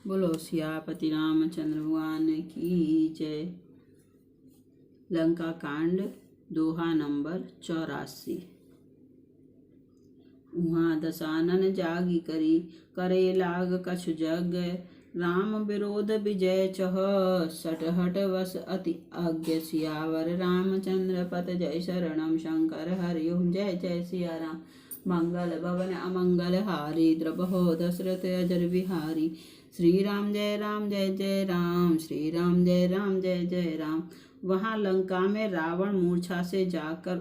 बोलो सियापति रामचंद्र भगवान की जय। लंका कांड दोहा नंबर 84। उहाँ दशानन जागी करी करे लाग कछु जग राम विरोध विजय चह सटहट वस अति अज्ञ सियावर रामचंद्र पत जय शरणम शंकर हरिओम जय जय सिया राम। मंगल भवन अमंगल हारी द्रबहो दशरथ अजर बिहारी श्री राम जय जय राम श्री राम जय जय राम। वहाँ लंका में रावण मूर्छा से जाकर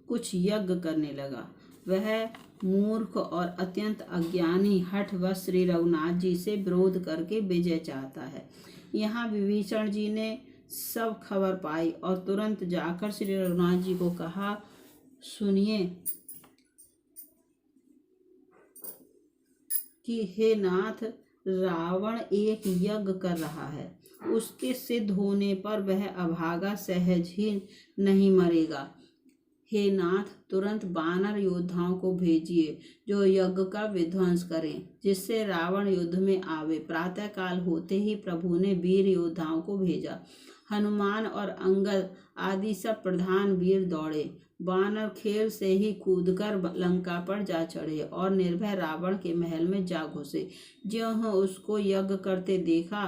कुछ यज्ञ करने लगा। वह मूर्ख और अत्यंत अज्ञानी हठवश श्री रघुनाथ जी से विरोध करके विजय चाहता है। यहाँ विभीषण जी ने सब खबर पाई और तुरंत जाकर श्री रघुनाथ जी को कहा, सुनिए कि हे नाथ, रावण एक यज्ञ कर रहा है। उसके सिद्ध होने पर वह अभागा सहज ही नहीं मरेगा। हे नाथ, तुरंत वानर योद्धाओं को भेजिए जो यज्ञ का विध्वंस करें, जिससे रावण युद्ध में आवे। प्रातः काल होते ही प्रभु ने वीर योद्धाओं को भेजा। हनुमान और अंगद आदि सब प्रधान वीर दौड़े। वानर खेल से ही कूदकर लंका पर जा चढ़े और निर्भय रावण के महल में जा घुसे। ज्यों उसको यज्ञ करते देखा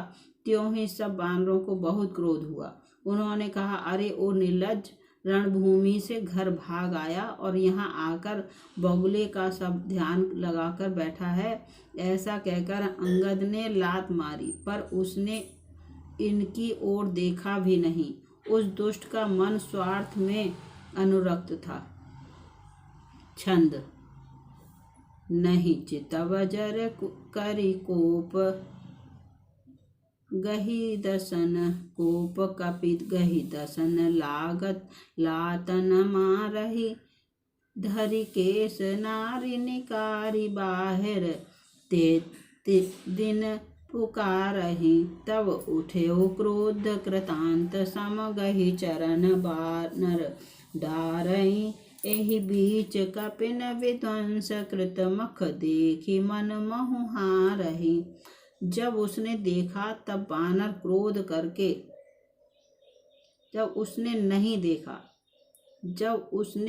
त्यों ही सब वानरों को बहुत क्रोध हुआ। उन्होंने कहा, अरे ओ निर्लज्ज, रणभूमि से घर भाग आया और यहाँ आकर बगुले का सब ध्यान लगाकर बैठा है। ऐसा कहकर अंगद ने लात मारी, पर उसने इनकी ओर देखा भी नहीं। उस दुष्ट का मन स्वार्थ में अनुरक्त था। छंद। नहीं चितव जर करि कोप गही दसन कोप कपित गही दसन लागत लातन मारही धरि केश नारी निकारी बाहिर ते दिन पुकारहि तब उठ्यो क्रोध कृतांत सम गही चरण बानर डारहि एहि बीच कपिन विध्वंस कृत मख देखी मन महु हारहि। जब उसने देखा तब बानर क्रोध करके जब उसने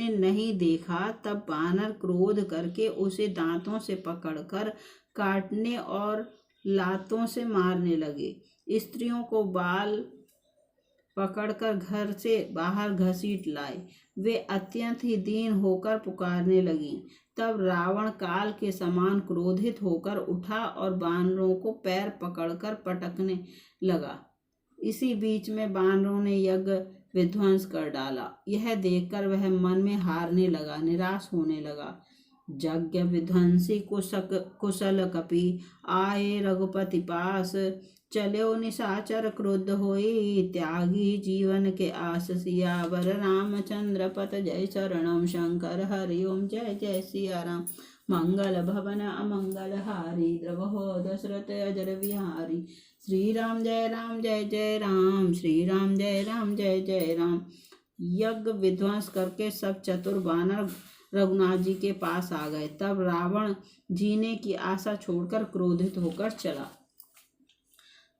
नहीं देखा तब बानर क्रोध करके उसे दांतों से पकड़कर काटने और लातों से मारने लगे। स्त्रियों को बाल पकड़कर घर से बाहर घसीट लाए। वे अत्यंत ही दीन होकर पुकारने लगीं। तब रावण काल के समान क्रोधित होकर उठा और बानरों को पैर पकड़कर पटकने लगा। इसी बीच में बानरों ने यज्ञ विध्वंस कर डाला। यह देखकर वह मन में हारने लगा, निराश होने लगा। यज्ञ विध्वंसी कुशल कपि आए रघुपति पास चल्यो निशाचर क्रुद्ध होई त्यागी जीवन के आस सियावर रामचंद्र पत जय शरणम शंकर हरिओम जय जय सिया राम। मंगल भवन अमंगल हारी द्रवहो दशरथ अजर बिहारी श्री राम जय जय राम श्री राम जय जय राम। यज्ञ विध्वंस करके सब चतुर वानर रघुनाथ जी के पास आ गए। तब रावण जीने की आशा छोड़कर क्रोधित होकर चला।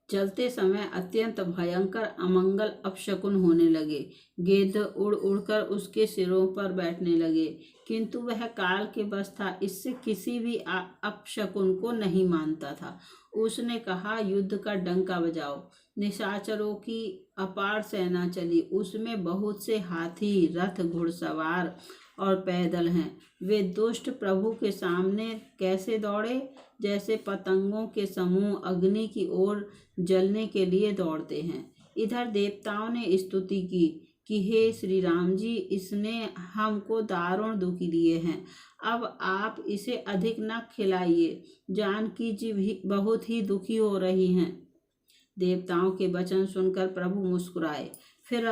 चलते समय अत्यंत भयंकर अमंगल अपशकुन होने लगे। गिद्ध उड़ उड़कर उसके सिरों पर बैठने लगे, किंतु वह काल के बस था, इससे किसी भी अपशकुन को नहीं मानता था। उसने कहा, युद्ध का डंका बजाओ। निशाचरों की अपार सेना चली। उसमें बहुत से हाथी, रथ, घुड़सवार और पैदल हैं। वे दुष्ट प्रभु के सामने कैसे दौड़े, जैसे पतंगों के समूह अग्नि की ओर जलने के लिए दौड़ते हैं। इधर देवताओं ने स्तुति की कि हे श्री राम जी, इसने हमको दारुण दुखी दिए हैं। अब आप इसे अधिक न खिलाइए, जानकी जी भी बहुत ही दुखी हो रही हैं। देवताओं के वचन सुनकर प्रभु मुस्कुराए। फिर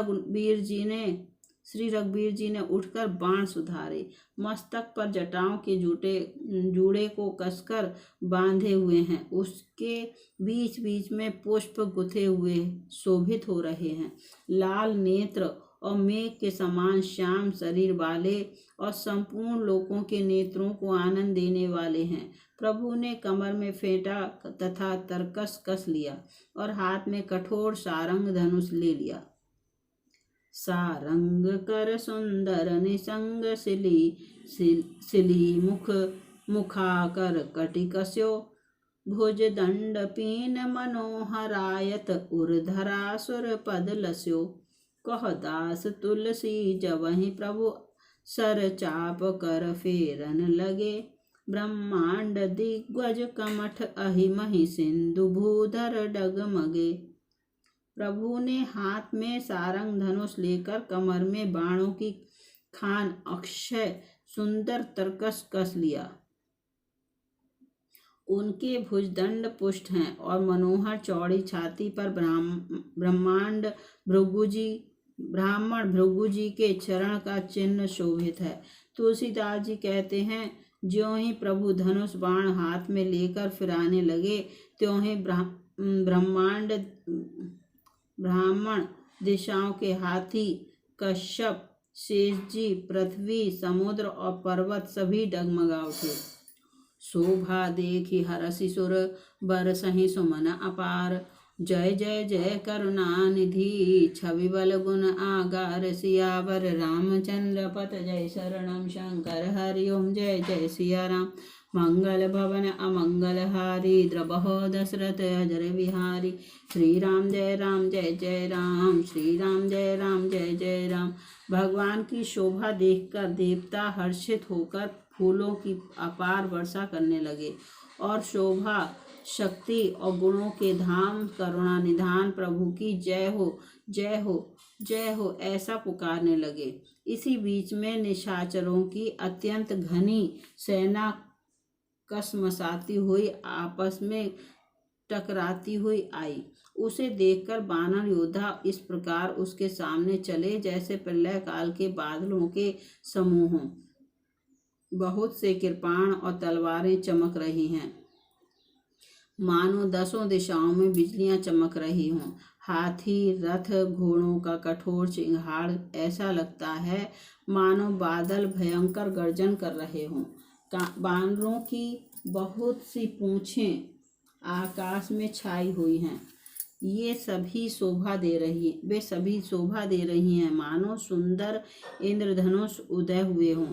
श्री रघुवीर जी ने उठकर बाण सुधारे। मस्तक पर जटाओं के जूड़े को कसकर बांधे हुए हैं। उसके बीच बीच में पुष्प गुथे हुए शोभित हो रहे हैं। लाल नेत्र और मेघ के समान श्याम शरीर वाले और संपूर्ण लोकों के नेत्रों को आनंद देने वाले हैं। प्रभु ने कमर में फेंटा तथा तरकस कस लिया और हाथ में कठोर सारंग धनुष ले लिया। सारंग कर सुंदर निसंग सिली मुख मुखाकर कटिकस्यो भुज दंड पीन मनोहरायत उर्धरासुर पद लस्यो। कह दास तुलसी जबहि प्रभु सर चाप कर फेरन लगे। ब्रह्मांड दिग्गज कमठ अहिमहि सिंधु भूधर डगमगे। प्रभु ने हाथ में सारंग धनुष लेकर कमर में बाणों की खान अक्षय सुंदर तरकस कस लिया। उनके भुजदंड पुष्ट हैं और मनोहर चौड़ी छाती पर ब्रह्मांड ब्राह्मण भृगुजी के चरण का चिन्ह शोभित है। तुलसीदास जी कहते हैं, ज्यों ही प्रभु धनुष बाण हाथ में लेकर फिराने लगे त्यों ही ब्राह्मण दिशाओं के हाथी कश्यप, शेषजी, पृथ्वी, समुद्र और पर्वत सभी डगमगा उठे। शोभा देखी हरषि सुर बरसहि सुमन अपार। जय जय जय करुणानिधि छवि बल गुण आगार। सियावर रामचंद्र पत जय शरणम शंकर हरि ओम। जय जय सिया राम। मंगल भवन अमंगल हारी द्रबहो दशरथ अजर बिहारी। श्री राम जय राम श्री राम जय जय राम। भगवान की शोभा देखकर देवता हर्षित होकर फूलों की अपार वर्षा करने लगे और शोभा, शक्ति और गुणों के धाम करुणा निधान प्रभु की जय हो जय हो जय हो ऐसा पुकारने लगे। इसी बीच में निशाचरों की अत्यंत घनी सेना कसमसाती हुई आपस में टकराती हुई आई। उसे देखकर वानर योद्धा इस प्रकार उसके सामने चले जैसे प्रलय काल के बादलों के समूह हों। बहुत से कृपाण और तलवारें चमक रही हैं, मानो दसों दिशाओं में बिजलियां चमक रही हों। हाथी, रथ, घोड़ों का कठोर चिंगाड़ ऐसा लगता है मानो बादल भयंकर गर्जन कर रहे हों। बानरों की बहुत सी पूंछें आकाश में छाई हुई हैं। वे सभी शोभा दे रही हैं मानो सुंदर इंद्रधनुष उदय हुए हों।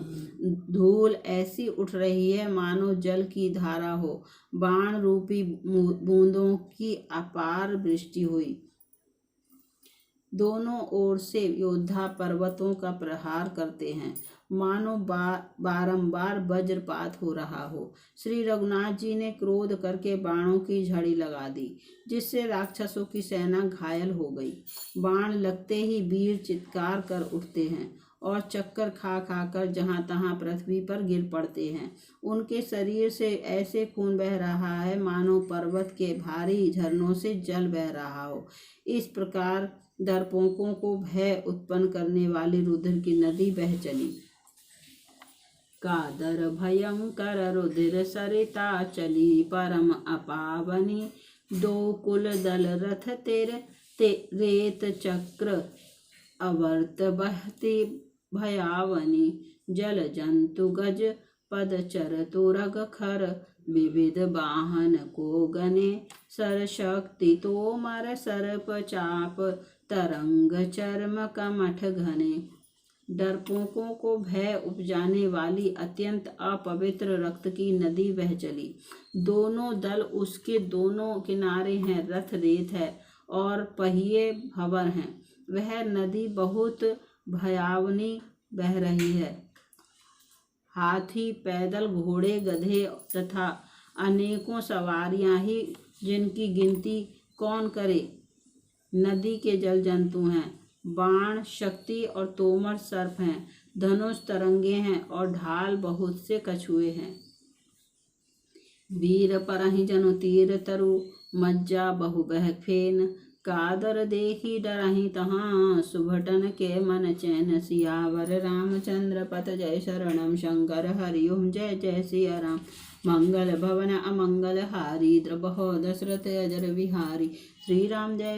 धूल ऐसी उठ रही है मानो जल की धारा हो। बाण रूपी बूंदों की अपार वृष्टि हुई। दोनों ओर से योद्धा पर्वतों का प्रहार करते हैं मानो बारंबार वज्रपात हो रहा हो। श्री रघुनाथ जी ने क्रोध करके बाणों की झड़ी लगा दी जिससे राक्षसों की सेना घायल हो गई। बाण लगते ही वीर चित्कार कर उठते हैं और चक्कर खा खाकर जहाँ तहाँ पृथ्वी पर गिर पड़ते हैं। उनके शरीर से ऐसे खून बह रहा है मानो पर्वत के भारी झरनों से जल बह रहा हो। इस प्रकार डरपोकों को भय उत्पन्न करने वाली रुद्र की नदी बह चली। कादर भयंकर रुधिर सरिता चली परम अपावनी। दो कुल दल रथ रेत चक्र अवर्त बहती भयावनी। जल जंतु गज पदचर तुरग खर विविध वाहन को गने। सर शक्ति तोमर सर्प चाप तरंग चर्म कमठ घने। डरपोकों को भय उपजाने वाली अत्यंत अपवित्र रक्त की नदी बह चली। दोनों दल उसके दोनों किनारे हैं। रथ रेत है और पहिए भंवर हैं। वह नदी बहुत भयावनी बह रही है। हाथी, पैदल, घोड़े, गधे तथा अनेकों सवारियां ही जिनकी गिनती कौन करे नदी के जल जंतु हैं। बाण, शक्ति और तोमर सर्प हैं। धनुष तरंगे हैं और ढाल बहुत से कछुए हैं। वीर परहि जनु तीर तरु मज्जा बहु बह फेन। कादर देखी डरहि तहाँ सुभटन के मन चैन। सियावर रामचंद्र पत जय शरणम शंकर हरि ओम। जय जय सिया राम। मंगल भवन अमंगल हारी द्रबहो दशरथ अजर बिहारी। श्री राम जय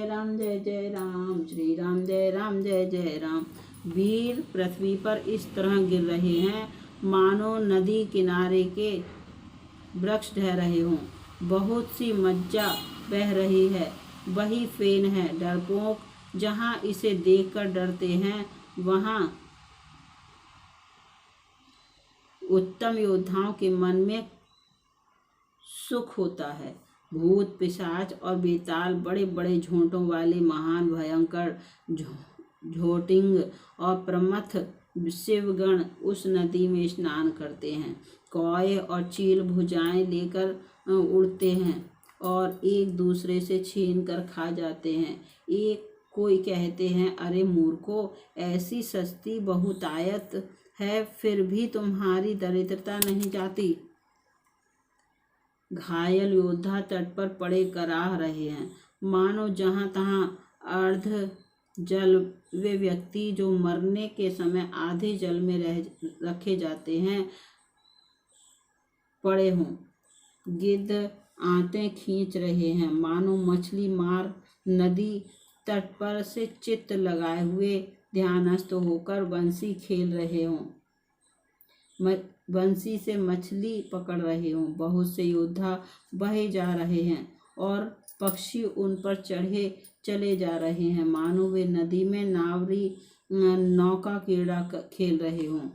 जय राम श्री राम जय जय राम। वीर पृथ्वी पर इस तरह गिर रहे हैं मानो नदी किनारे के वृक्ष ढह रहे हों, बहुत सी मज्जा बह रही है, वही फेन है। डरपोक जहाँ इसे देखकर डरते हैं, वहाँ उत्तम योद्धाओं के मन में सुख होता है। भूत पिशाच और बेताल बड़े बड़े झोंटों वाले महान भयंकर झोटिंग और प्रमथ शिवगण उस नदी में स्नान करते हैं। कौए और चील भुजाएं लेकर उड़ते हैं और एक दूसरे से छीन कर खा जाते हैं। एक कोई कहते हैं, अरे मूर्खों, ऐसी सस्ती बहुतायत है, फिर भी तुम्हारी दरिद्रता नहीं जाती। घायल योद्धा तट पर पड़े कराह रहे हैं, मानो जहाँ तहाँ अर्ध जल वे व्यक्ति जो मरने के समय आधे जल में रखे जाते हैं पड़े हों। गिद्ध आंतें खींच रहे हैं, मानो मछली मार नदी तट पर से चित्त लगाए हुए ध्यानस्थ होकर बंसी खेल रहे हों, बंसी से मछली पकड़ रहे हों। बहुत से योद्धा बहे जा रहे हैं और पक्षी उन पर चढ़े चले जा रहे हैं, मानो वे नदी में नावरी नौका क्रीड़ा खेल रहे हों।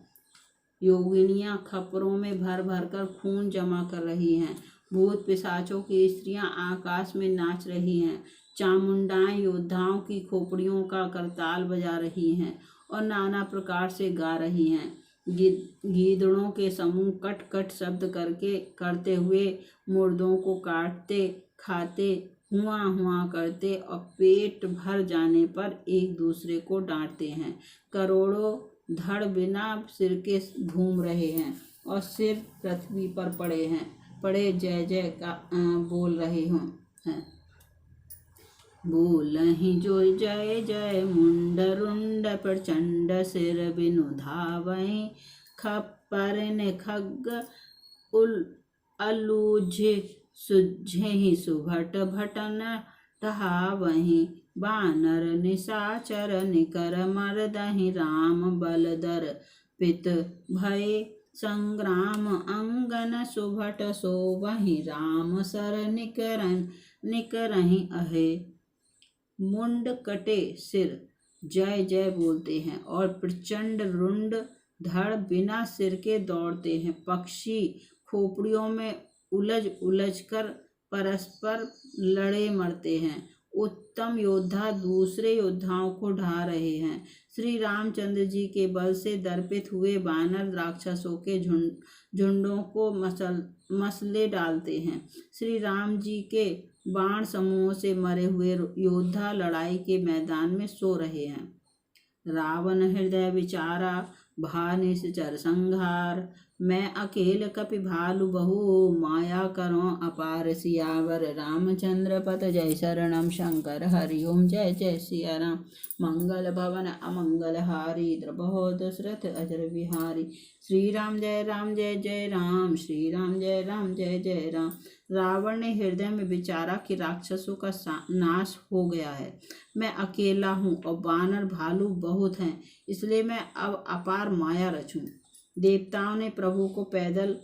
योगिनियां खपरों में भर भर कर खून जमा कर रही हैं। भूत पिशाचों की स्त्रियां आकाश में नाच रही हैं। चामुंडाएं योद्धाओं की खोपड़ियों का करताल बजा रही हैं और नाना प्रकार से गा रही हैं। गीदड़ों के समूह कट कट शब्द करते हुए मुर्दों को काटते खाते हुआ हुआ करते और पेट भर जाने पर एक दूसरे को डांटते हैं। करोड़ों धड़ बिना सिर के घूम रहे हैं और सिर पृथ्वी पर पड़े जय जय का बोल रहे हैं। बोलहि जो जय जय मुंड रुंड प्रचंड सिर बिनु धावहि, खप्पर ने खग अलूझे सुझहि सुभट भटन टहावहि, बानर निशाचर निकर मरदहि राम बलदर पित भय संग्राम अंगन सुभट सोवहि, राम सर निकरहि अहे। मुंड कटे सिर जय जय बोलते हैं और प्रचंड रुंड धड़ बिना सिर के दौड़ते हैं। पक्षी खोपड़ियों में उलझ कर परस्पर लड़े मरते हैं। उत्तम योद्धा दूसरे योद्धाओं को ढा रहे हैं। श्री रामचंद्र जी के बल से दर्पित हुए बानर राक्षसों के झुंडों को मसले डालते हैं। श्री राम जी के बाण समूहों से मरे हुए योद्धा लड़ाई के मैदान में सो रहे हैं। रावण हृदय विचारा भा निश्चर संहार, मैं अकेल कपि भालु बहु, माया करो अपार सियावर। रामचंद्र पत जय शरणम शंकर हरिओम, जय जय सिया राम। मंगल भवन अमंगल हारी, द्रबहो दशरथ अजर बिहारी। श्री राम जय राम, श्री राम जय जय राम। रावण ने हृदय में विचारा कि राक्षसों का नाश हो गया है, मैं अकेला हूँ और बानर भालू बहुत हैं, इसलिए मैं अब अपार माया रचूं। देवताओं ने प्रभु को पैदल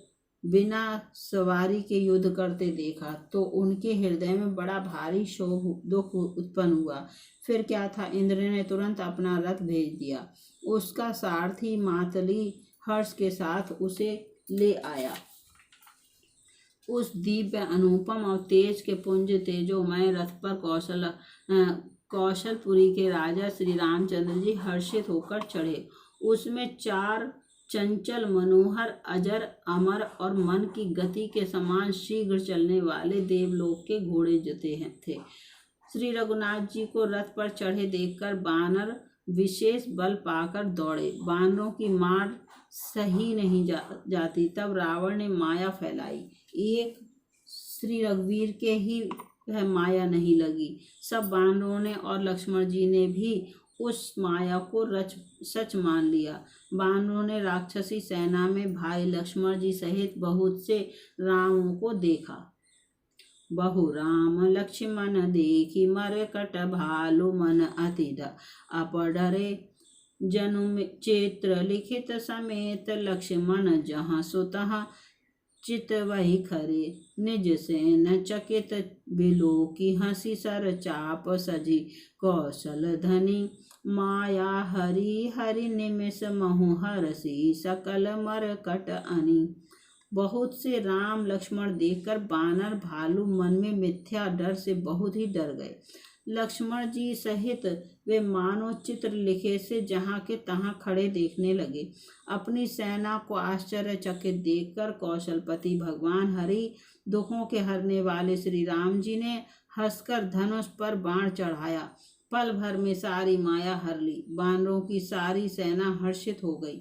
बिना सवारी के युद्ध करते देखा तो उनके हृदय में बड़ा भारी शोक दुख उत्पन्न हुआ। फिर क्या था, इंद्र ने तुरंत अपना रथ भेज दिया। उसका सारथी मातली हर्ष के साथ उसे ले आया। उस दिव्य अनुपम और तेज के पुंज तेजोमय रथ पर कौशलपुरी के राजा श्री रामचंद्र जी हर्षित होकर चढ़े। उसमें 4 चंचल मनोहर अजर अमर और मन की गति के समान शीघ्र चलने वाले देवलोक के घोड़े जुते थे। श्री रघुनाथ जी को रथ पर चढ़े देखकर बानर विशेष बल पाकर दौड़े। बानरों की मार सही नहीं जाती। तब रावण ने माया फैलाई, एक श्री रघुवीर के ही वह माया नहीं लगी। सब बानरों ने और लक्ष्मण जी ने भी उस माया को सच मान लिया। बानरों ने राक्षसी सेना में भाई लक्ष्मण जी सहित बहुत से रामों को देखा। बहु राम लक्ष्मण देखी मरकट भालु मन अति अपडरे, जनु चित्र लिखित समेत लक्ष्मण जहाँ सुतः चित वही खरे निज से न चकित बिलो की हंसी सर चाप सजी कौशल धनी माया हरि हरि निमिष महु हरसी सकल मर कट अनी। बहुत से राम लक्ष्मण देखकर बानर भालू मन में मिथ्या डर से बहुत ही डर गए। लक्ष्मण जी सहित वे मानो चित्र लिखे से जहाँ के तहाँ खड़े देखने लगे। अपनी सेना को आश्चर्यचकित देखकर कौशलपति भगवान हरि दुखों के हरने वाले श्री राम जी ने हंसकर धनुष पर बाण चढ़ाया। पल भर में सारी माया हर ली। बानरों की सारी सेना हर्षित हो गई।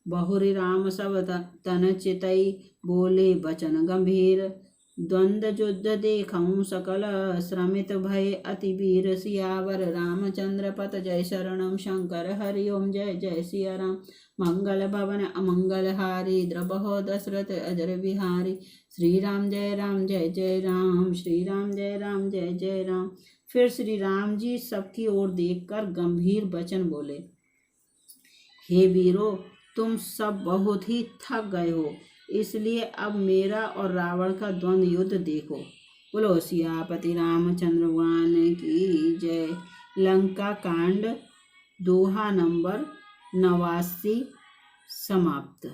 बहुरी राम सब तन चितई बोले बचन गंभीर द्वंद्व युद्ध देखऊं सकल श्रमित भय अति वीर सियावर रामचंद्र पत जय शरणम शंकर हरि ओम जय जय सिया राम मंगल भवन अमंगल हारी द्रबहो दशरथ अजर बिहारी श्री राम जय जय राम श्री राम जय जय राम। फिर श्री राम जी सबकी ओर देखकर गंभीर वचन बोले, हे वीरों, तुम सब बहुत ही थक गए हो, इसलिए अब मेरा और रावण का द्वंद्व युद्ध देखो। बोलो सियापति रामचंद्र भगवान की जय। लंका कांड दोहा नंबर 89 समाप्त।